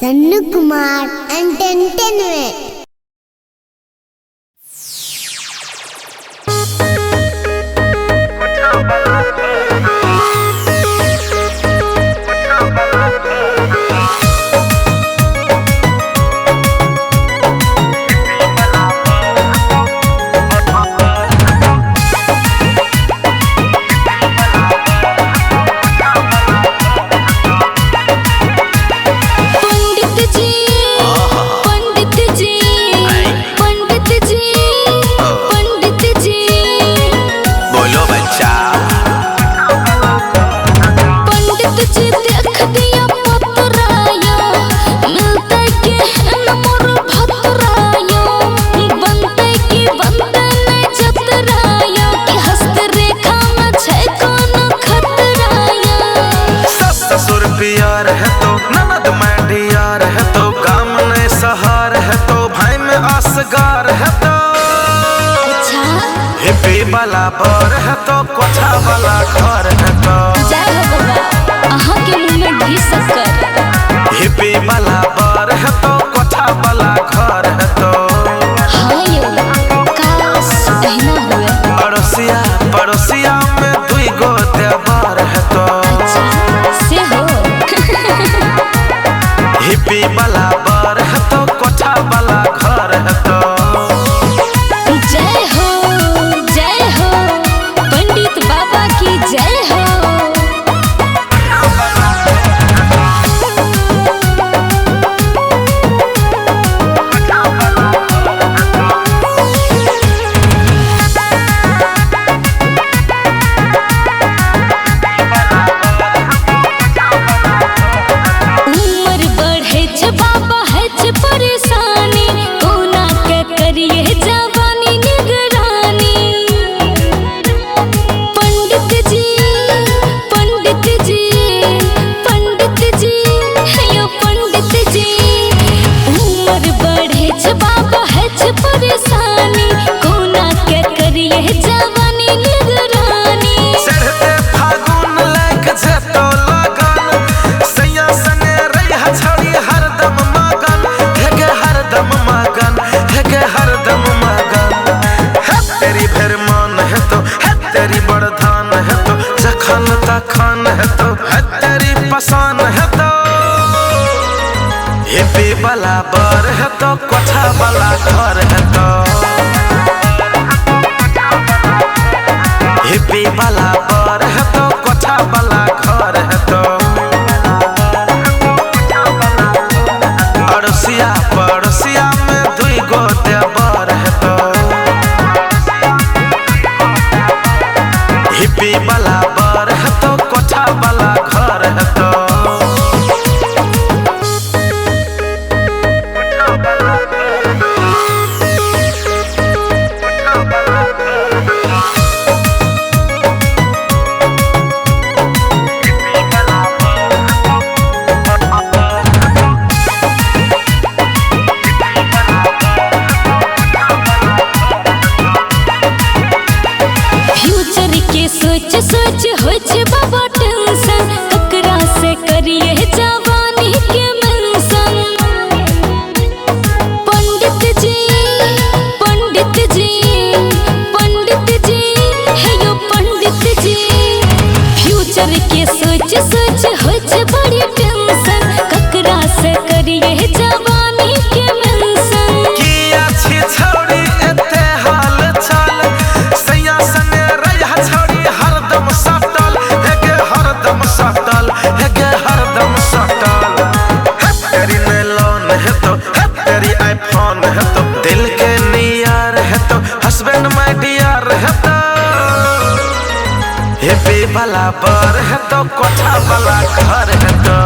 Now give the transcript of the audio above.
Sannu Kumar entertainment. प्यार है तो ननद मैडियार है तो काम ने सहार है तो भाई में आसगार है तो हिप्पी वाला बर है तो कोठा वाला घर है तो हिप्पी वाला बर है तो कोठा वाला घर है तो पड़ोसिया पड़ोसिया में दुई गो देवर है तो हिप्पी वाला बर है तो कोठा वाला घर है तो जय हो पंडित बाबा की जय हो। परेशानी कोना के करिए जवानी निगरानी पंडित जी पंडित जी पंडित जी यो पंडित जी उम्र बढ़े छ बाबा है छ परेशानी कोना के करिए जवानी निगरानी चढ़ते फागुन लग जे तो लगन सैया संगे रह छड़ी हरदम हरदम मगन है तेरी फिर मान है तो है तेरी बड़धान है तो जखन तखन है तो है तेरी पसान है तो हिप्पी वाला बर है तो कोठा वाला घर है तो हिप्पी वाला बर है तो कोठा वाला घर है तो अड़सिया पड़ोसिया में दुई गो देवर है तो हिप्पी वाला बर है तो कोठा वाला घर है तो सोच सोच होच बाबा टेंशन ककरा से करिए जवानी के मेंशन पंडित जी पंडित जी पंडित जी है यो पंडित जी फ्यूचर के सोच सोच होच बड़ी टेंशन ककरा से करिए जवानी के मेंशन की अच्छी छोड़ी एते हाल चाल सैया संगे रह छोड़ी हरदम सटल है तेरी नैलॉन है तो है तेरी आईफोन है तो दिल के नियार है तो हस्बैंड माय डियर है तो हिप्पी वाला बर है तो कोठा वाला घर है तो